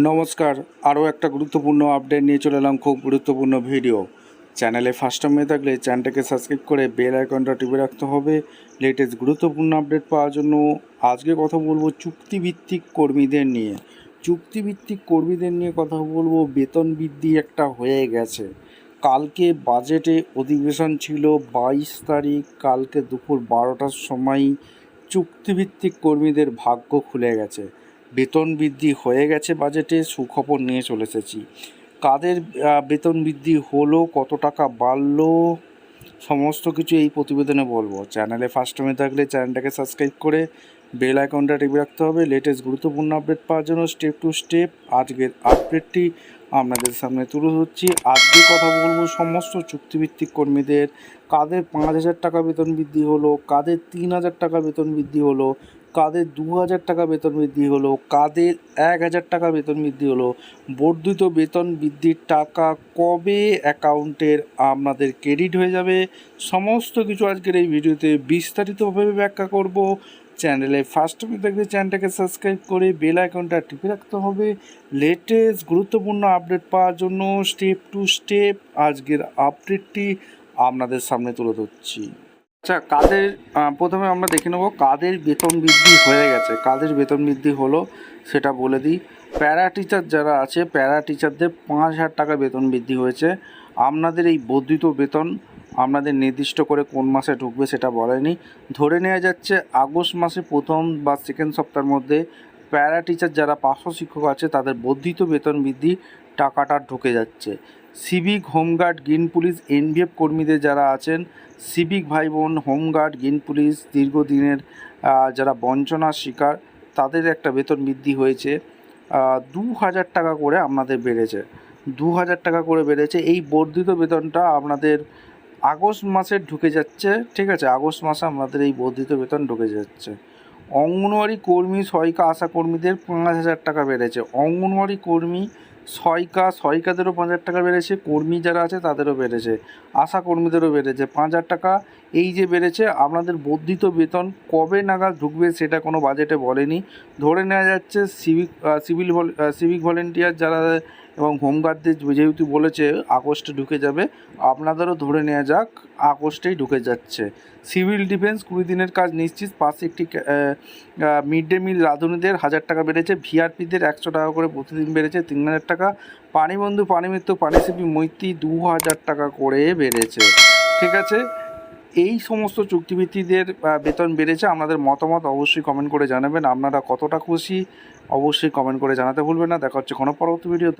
নমস্কার, আরও একটা গুরুত্বপূর্ণ আপডেট নিয়ে চলে এলাম। খুব গুরুত্বপূর্ণ ভিডিও। চ্যানেলে ফার্স্ট টাইম হয়ে থাকলে চ্যানেলটাকে সাবস্ক্রাইব করে বেল আইকনটা টিপে রাখতে হবে লেটেস্ট গুরুত্বপূর্ণ আপডেট পাওয়ার জন্য। আজকে কথা বলবো চুক্তিভিত্তিক কর্মীদের নিয়ে। চুক্তিভিত্তিক কর্মীদের নিয়ে কথা বলবো। বেতন বৃদ্ধি একটা হয়ে গেছে। কালকে বাজেটে অধিবেশন ছিল 22 তারিখ। কালকে দুপুর 12টার সময় চুক্তিভিত্তিক কর্মীদের ভাগ্য খুলে গেছে। বেতন বৃদ্ধি হয়ে গেছে। বাজেটে সুখবর নিয়ে চলে এসেছি। কাদের বেতন বৃদ্ধি হলো, কত টাকা বাড়লো, সমস্ত কিছু এই প্রতিবেদনে বলবো। চ্যানেলে ফার্স্ট টাইমে থাকলে চ্যানেলটাকে সাবস্ক্রাইব করে বেল আইকনটা টিপে রাখতে হবে লেটেস্ট গুরুত্বপূর্ণ আপডেট পাওয়ার জন্য। স্টেপ টু স্টেপ আজকের আপডেটটি আপনাদের সামনে তুলে ধরছি। আজকে কথা বলবো সমস্ত চুক্তিভিত্তিক কর্মীদের কাদের 5,000 টাকা বেতন বৃদ্ধি হলো, কাদের 3,000 টাকা বেতন বৃদ্ধি হলো, কাদের 2,000 টাকা বেতন বৃদ্ধি হলো, কাদের 1,000 টাকা বেতন বৃদ্ধি হলো, বর্ধিত বেতন বৃদ্ধির টাকা কবে অ্যাকাউন্টের আপনাদের ক্রেডিট হয়ে যাবে, সমস্ত কিছু আজকের এই ভিডিওতে বিস্তারিতভাবে ব্যাখ্যা করব। চ্যানেলে ফার্স্ট টাইম দেখলে চ্যানেলটাকে সাবস্ক্রাইব করে বেল আইকনটা টিপে রাখতে হবে লেটেস্ট গুরুত্বপূর্ণ আপডেট পাওয়ার জন্য। স্টেপ টু স্টেপ আজকের আপডেটটি আপনাদের সামনে তুলে ধরছি। আচ্ছা, কাদের প্রথমে আমরা দেখে নেব কাদের বেতন বৃদ্ধি হয়ে গেছে, কাদের বেতন বৃদ্ধি হলো সেটা বলে দিই। প্যারা টিচার যারা আছে, প্যারা টিচারদের 5,000 টাকা বেতন বৃদ্ধি হয়েছে। আপনাদের এই বর্ধিত বেতন আপনাদের নির্দিষ্ট করে কোন মাসে ঢুকবে সেটা বলেনি। ধরে নেওয়া যাচ্ছে আগস্ট মাসে প্রথম বা সেকেন্ড সপ্তাহের মধ্যে প্যারা টিচার যারা পার্শ্ব শিক্ষক আছে তাদের বর্ধিত বেতন বৃদ্ধি টাকাটা ঢুকে যাচ্ছে। Civic, home guard, green police, NVF কর্মীদের যারা আছেন, সিভিক ভাই বোন, হোমগার্ড, গ্রিন পুলিশ দীর্ঘদিনের যারা বঞ্চনার শিকার, তাদের একটা বেতন বৃদ্ধি হয়েছে। 2,000 টাকা করে আপনাদের বেড়েছে, 2,000 টাকা করে বেড়েছে। এই বর্ধিত বেতনটা আপনাদের আগস্ট মাসে ঢুকে যাচ্ছে। ঠিক আছে, আগস্ট মাসে আপনাদের এই বর্ধিত বেতন ঢুকে যাচ্ছে। অঙ্গনওয়াড়ি কর্মী, সহায়িকা, আশা কর্মীদের 5,000 টাকা বেড়েছে। অঙ্গনওয়াড়ি কর্মী, সহায়িকাদেরও 5,000 টাকা বেড়েছে। কর্মী যারা আছে তাদেরও বেড়েছে, আশা কর্মীদেরও বেড়েছে 5,000 টাকা। এই যে বেড়েছে, আপনাদের বর্ধিত বেতন কবে নাগাদ ঢুকবে সেটা কোনো বাজেটে বলেনি। ধরে নেওয়া যাচ্ছে সিভিক ভলেন্টিয়ার যারা এবং হোমগার্ডদের যেহেতু বলেছে আগস্টে ঢুকে যাবে, আপনাদেরও ধরে নেওয়া যাক আগস্টেই ঢুকে যাচ্ছে। সিভিল ডিফেন্স 20 দিনের কাজ নিশ্চিত, পাশে একটি মিড ডে মিল রাঁধুনিদের 1,000 টাকা বেড়েছে। ভিআরপিদের 100 টাকা করে প্রতিদিন বেড়েছে, 3,000 টাকা। পানিবন্ধু, পানিমিত্র, পানিসিপি, মৈত্রী 2,000 টাকা করে বেড়েছে। ঠিক আছে, এই সমস্ত চুক্তিভিত্তিদের বেতন বেড়েছে। আপনাদের মতামত অবশ্যই কমেন্ট করে জানাবেন। আপনারা কতটা খুশি অবশ্যই কমেন্ট করে জানাতে ভুলবেন না। দেখা হচ্ছে কোনো পরবর্তী ভিডিও।